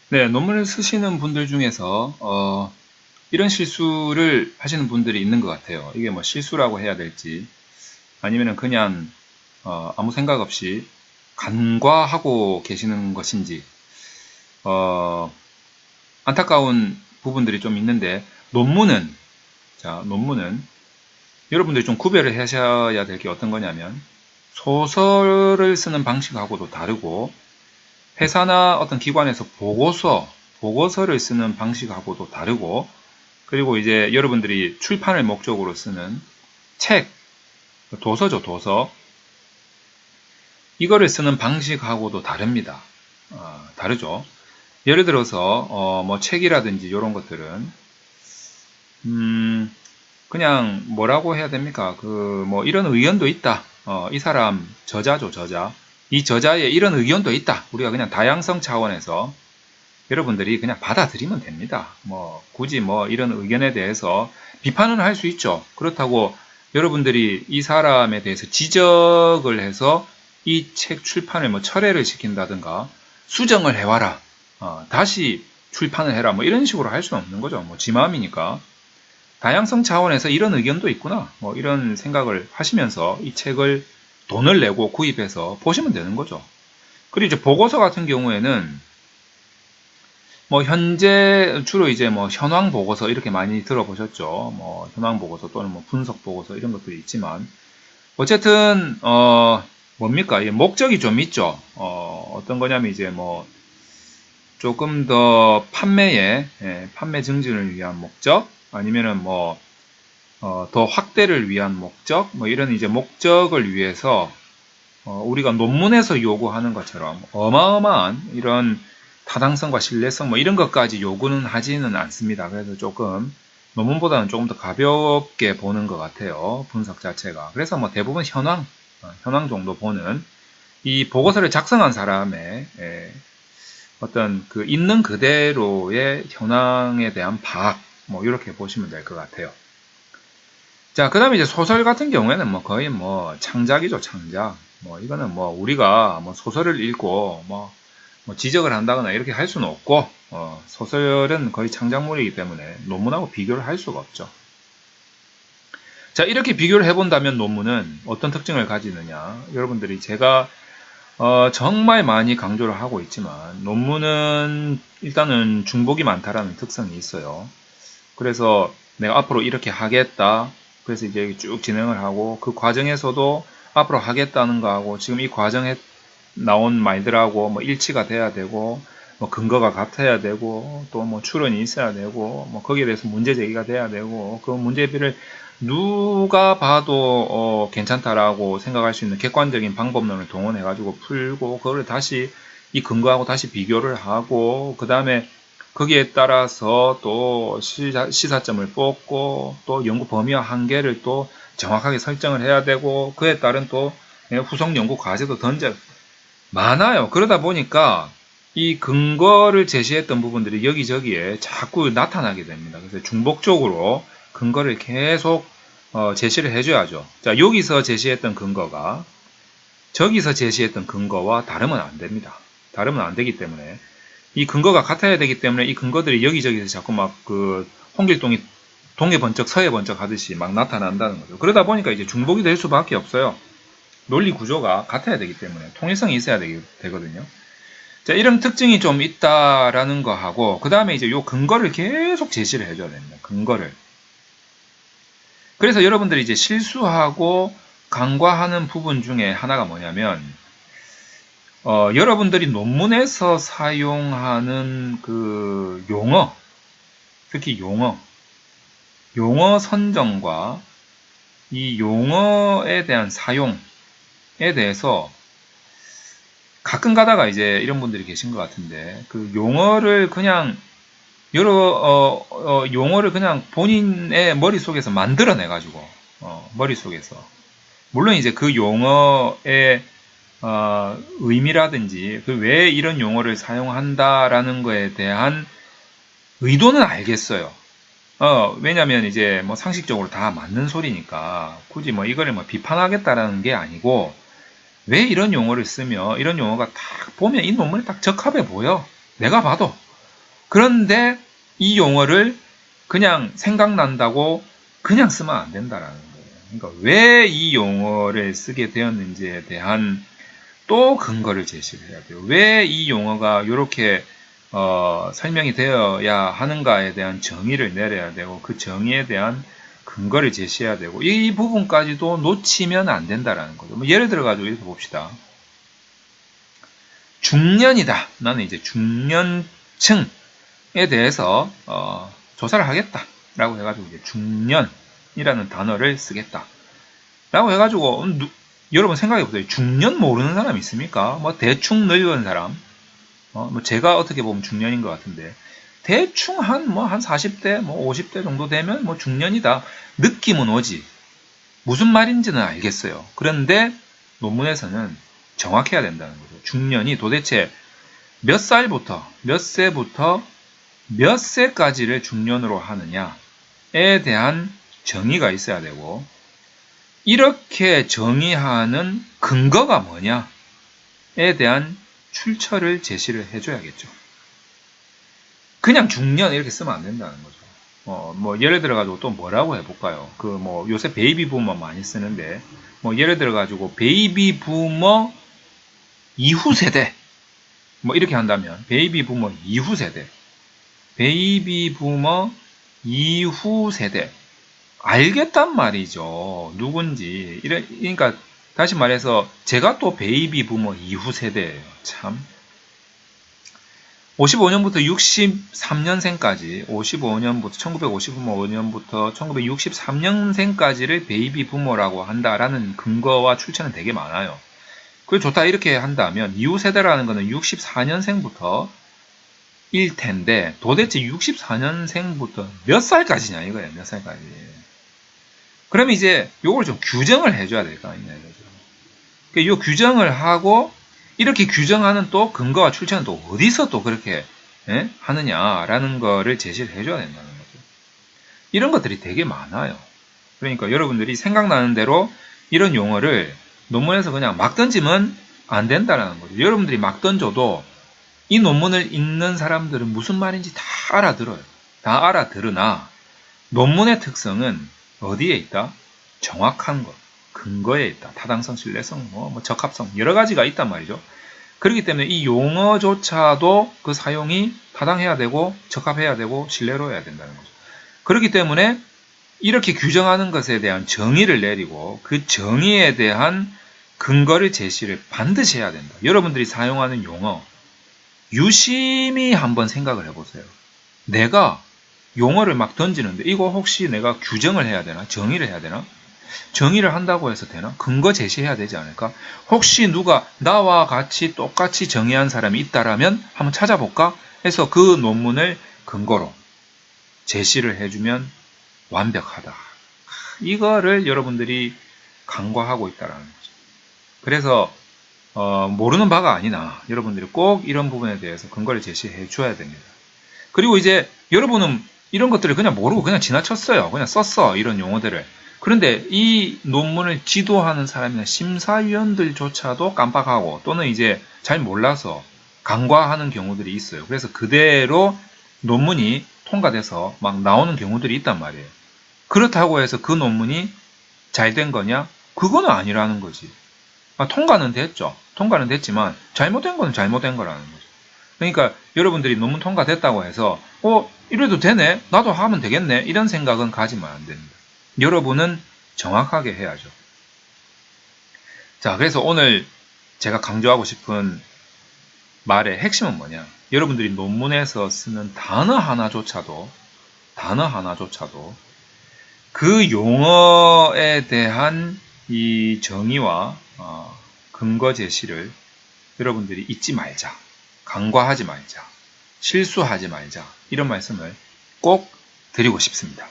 네, 논문을 쓰시는 분들 중에서 이런 실수를 하시는 분들이 있는 것 같아요. 이게 뭐 실수라고 해야 될지 아니면 그냥 아무 생각 없이 간과하고 계시는 것인지 어, 안타까운 부분들이 좀 있는데 논문은 여러분들이 좀 구별을 하셔야 될 게 어떤 거냐면 소설을 쓰는 방식하고도 다르고 회사나 어떤 기관에서 보고서를 쓰는 방식하고도 다르고, 그리고 이제 여러분들이 출판을 목적으로 쓰는 책, 도서죠, 도서. 이거를 쓰는 방식하고도 다릅니다. 다르죠. 예를 들어서, 뭐 책이라든지 이런 것들은, 그냥 뭐라고 해야 됩니까? 뭐 이런 의견도 있다. 이 사람 저자죠, 저자. 이 저자의 이런 의견도 있다. 우리가 그냥 다양성 차원에서 여러분들이 그냥 받아들이면 됩니다. 뭐 굳이 뭐 이런 의견에 대해서 비판은 할 수 있죠. 그렇다고 여러분들이 이 사람에 대해서 지적을 해서 이 책 출판을 뭐 철회를 시킨다든가 수정을 해와라. 다시 출판을 해라. 뭐 이런 식으로 할 수는 없는 거죠. 뭐 지 마음이니까. 다양성 차원에서 이런 의견도 있구나. 뭐 이런 생각을 하시면서 이 책을 돈을 내고 구입해서 보시면 되는 거죠. 그리고 이제 보고서 같은 경우에는 뭐 현재 주로 이제 뭐 현황 보고서 이렇게 많이 들어보셨죠. 뭐 현황 보고서 또는 뭐 분석 보고서 이런 것들이 있지만 어쨌든 뭡니까? 목적이 좀 있죠. 어떤 거냐면 이제 뭐 조금 더 판매 증진을 위한 목적 아니면은 뭐 더 확대를 위한 목적 뭐 이런 이제 목적을 위해서 우리가 논문에서 요구하는 것처럼 어마어마한 이런 타당성과 신뢰성 뭐 이런 것까지 요구는 하지는 않습니다. 그래서 조금 논문보다는 조금 더 가볍게 보는 것 같아요. 분석 자체가. 그래서 뭐 대부분 현황 정도 보는 이 보고서를 작성한 사람의 어떤 그 있는 그대로의 현황에 대한 파악 뭐 이렇게 보시면 될 것 같아요. 자, 그 다음에 이제 소설 같은 경우에는 뭐 거의 뭐 창작이죠, 창작. 뭐 이거는 뭐 우리가 뭐 소설을 읽고 뭐 지적을 한다거나 이렇게 할 수는 없고, 소설은 거의 창작물이기 때문에 논문하고 비교를 할 수가 없죠. 자, 이렇게 비교를 해본다면 논문은 어떤 특징을 가지느냐. 여러분들이 제가 정말 많이 강조를 하고 있지만 논문은 일단은 중복이 많다라는 특성이 있어요. 그래서 내가 앞으로 이렇게 하겠다. 그래서 이제 쭉 진행을 하고 그 과정에서도 앞으로 하겠다는 거하고 지금 이 과정에 나온 말들하고 뭐 일치가 돼야 되고 뭐 근거가 같아야 되고 또 뭐 추론이 있어야 되고 뭐 거기에 대해서 문제 제기가 돼야 되고 그 문제비를 누가 봐도 괜찮다라고 생각할 수 있는 객관적인 방법론을 동원해 가지고 풀고 그거를 다시 이 근거하고 다시 비교를 하고 그 다음에 거기에 따라서 또 시사점을 뽑고 또 연구 범위와 한계를 또 정확하게 설정을 해야 되고 그에 따른 또 후속 연구 과제도 던져 많아요. 그러다 보니까 이 근거를 제시했던 부분들이 여기저기에 자꾸 나타나게 됩니다. 그래서 중복적으로 근거를 계속 제시를 해줘야죠. 자, 여기서 제시했던 근거가 저기서 제시했던 근거와 다르면 안 됩니다. 다르면 안 되기 때문에 이 근거가 같아야 되기 때문에 이 근거들이 여기저기서 자꾸 막 그 홍길동이 동해 번쩍 서해 번쩍 하듯이 막 나타난다는 거죠. 그러다 보니까 이제 중복이 될 수밖에 없어요. 논리 구조가 같아야 되기 때문에 통일성이 있어야 되거든요. 자, 이런 특징이 좀 있다라는 거 하고 그 다음에 이제 요 근거를 계속 제시를 해줘야 됩니다. 근거를. 그래서 여러분들이 이제 실수하고 간과하는 부분 중에 하나가 뭐냐면 여러분들이 논문에서 사용하는 그 용어, 특히 용어 선정과 이 용어에 대한 사용에 대해서 가끔 가다가 이제 이런 분들이 계신 것 같은데 그 용어를 그냥 용어를 그냥 본인의 머릿속에서 만들어내 가지고 머릿속에서 물론 이제 그 용어의 의미라든지 그 왜 이런 용어를 사용한다라는 거에 대한 의도는 알겠어요. 왜냐면 이제 뭐 상식적으로 다 맞는 소리니까 굳이 뭐 이거를 뭐 비판하겠다라는 게 아니고 왜 이런 용어를 쓰며 이런 용어가 딱 보면 이 논문에 딱 적합해 보여. 내가 봐도. 그런데 이 용어를 그냥 생각난다고 그냥 쓰면 안 된다라는 거예요. 그러니까 왜 이 용어를 쓰게 되었는지에 대한 또 근거를 제시를 해야 돼요. 왜 이 용어가 이렇게 설명이 되어야 하는가에 대한 정의를 내려야 되고 그 정의에 대한 근거를 제시해야 되고 이 부분까지도 놓치면 안 된다라는 거죠. 뭐 예를 들어 가지고 이렇게 봅시다. 중년이다. 나는 이제 중년층에 대해서 조사를 하겠다라고 해가지고 이제 중년이라는 단어를 쓰겠다라고 해가지고 여러분 생각해 보세요. 중년 모르는 사람 있습니까? 뭐 대충 늙은 사람, 뭐 제가 어떻게 보면 중년인 것 같은데 대충 한 40대, 50대 정도 되면 뭐 중년이다. 느낌은 오지. 무슨 말인지는 알겠어요. 그런데 논문에서는 정확해야 된다는 거죠. 중년이 도대체 몇 살부터, 몇 세부터 몇 세까지를 중년으로 하느냐에 대한 정의가 있어야 되고 이렇게 정의하는 근거가 뭐냐에 대한 출처를 제시를 해줘야겠죠. 그냥 중년 이렇게 쓰면 안 된다는 거죠. 뭐 예를 들어가지고 또 뭐라고 해볼까요? 뭐 요새 베이비 부머 많이 쓰는데 뭐 예를 들어가지고 베이비 부머 이후 세대 뭐 이렇게 한다면 베이비 부머 이후 세대, 베이비 부머 이후 세대 알겠단 말이죠. 누군지. 그러니까 다시 말해서 제가 또 베이비 부머 이후 세대예요. 참. 55년부터 63년생까지 55년부터 1955년부터 1963년생까지를 베이비 부머라고 한다라는 근거와 출처는 되게 많아요. 그게 좋다 이렇게 한다면 이후 세대라는 거는 64년생부터 일 텐데 도대체 64년생부터 몇 살까지냐 이거예요. 몇 살까지. 그러면 이제 요걸 좀 규정을 해줘야 될 거 아니냐 이거죠. 그러니까 요 규정을 하고 이렇게 규정하는 또 근거와 출처는 또 어디서 또 그렇게 하느냐라는 거를 제시를 해줘야 된다는 거죠. 이런 것들이 되게 많아요. 그러니까 여러분들이 생각나는 대로 이런 용어를 논문에서 그냥 막 던지면 안 된다는 거죠. 여러분들이 막 던져도 이 논문을 읽는 사람들은 무슨 말인지 다 알아들어요. 다 알아들으나 논문의 특성은 어디에 있다? 정확한 것. 근거에 있다. 타당성, 신뢰성, 뭐 적합성 여러 가지가 있단 말이죠. 그렇기 때문에 이 용어조차도 그 사용이 타당해야 되고 적합해야 되고 신뢰로 해야 된다는 거죠. 그렇기 때문에 이렇게 규정하는 것에 대한 정의를 내리고 그 정의에 대한 근거를 제시를 반드시 해야 된다. 여러분들이 사용하는 용어 유심히 한번 생각을 해보세요. 내가 용어를 막 던지는데 이거 혹시 내가 규정을 해야 되나? 정의를 해야 되나? 정의를 한다고 해서 되나? 근거 제시해야 되지 않을까? 혹시 누가 나와 같이 똑같이 정의한 사람이 있다라면 한번 찾아볼까? 해서 그 논문을 근거로 제시를 해주면 완벽하다. 이거를 여러분들이 간과하고 있다라는 거죠. 그래서 모르는 바가 아니나 여러분들이 꼭 이런 부분에 대해서 근거를 제시해 줘야 됩니다. 그리고 이제 여러분은 이런 것들을 그냥 모르고 그냥 지나쳤어요. 그냥 썼어. 이런 용어들을. 그런데 이 논문을 지도하는 사람이나 심사위원들조차도 깜빡하고 또는 이제 잘 몰라서 간과하는 경우들이 있어요. 그래서 그대로 논문이 통과돼서 막 나오는 경우들이 있단 말이에요. 그렇다고 해서 그 논문이 잘 된 거냐? 그거는 아니라는 거지. 통과는 됐죠. 통과는 됐지만 잘못된 건 잘못된 거라는 거죠. 그러니까 여러분들이 논문 통과됐다고 해서 이래도 되네? 나도 하면 되겠네? 이런 생각은 가지면 안 됩니다. 여러분은 정확하게 해야죠. 자, 그래서 오늘 제가 강조하고 싶은 말의 핵심은 뭐냐? 여러분들이 논문에서 쓰는 단어 하나조차도 그 용어에 대한 이 정의와 근거 제시를 여러분들이 잊지 말자. 간과하지 말자. 실수하지 말자. 이런 말씀을 꼭 드리고 싶습니다.